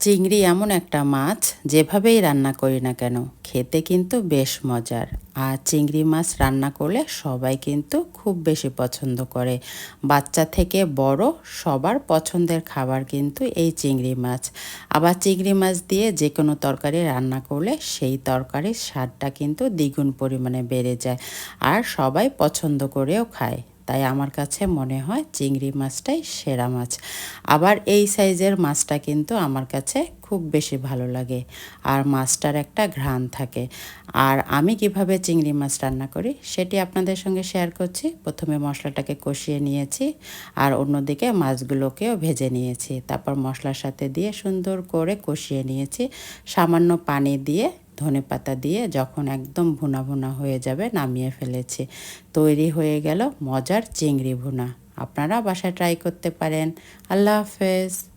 চিংড়ি এমন একটা মাছ যেভাবেই রান্না করি না কেন খেতে কিন্তু বেশ মজার। আর চিংড়ি মাছ রান্না করলে সবাই কিন্তু খুব বেশি পছন্দ করে। বাচ্চা থেকে বড় সবার পছন্দের খাবার কিন্তু এই চিংড়ি মাছ। আবার চিংড়ি মাছ দিয়ে যে কোনো তরকারি রান্না করলে সেই তরকারির স্বাদটা কিন্তু দ্বিগুণ পরিমাণে বেড়ে যায়। আর সবাই পছন্দ করেও খায়। তাই আমার কাছে মনে হয় চিংড়ি মাছটাই সেরা মাছ। আবার এই সাইজের মাছটা কিন্তু আমার কাছে খুব বেশি ভালো লাগে। আর মাছটার একটা ঘ্রাণ থাকে। আর আমি কিভাবে চিংড়ি মাছ রান্না করি সেটি আপনাদের সঙ্গে শেয়ার করছি। প্রথমে মশলাটাকে কষিয়ে নিয়েছি আর অন্যদিকে মাছগুলোকেও ভেজে নিয়েছি। তারপর মশলার সাথে দিয়ে সুন্দর করে কষিয়ে নিয়েছি। সামান্য পানি দিয়ে ধনেপাতা দিয়ে যখন একদম ভুনা ভুনা হয়ে যাবে নামিয়ে ফেলেছি। তৈরি হয়ে গেল মজার চিংড়ি ভুনা। আপনারা বাসায় ট্রাই করতে পারেন। আল্লাহ হাফেজ।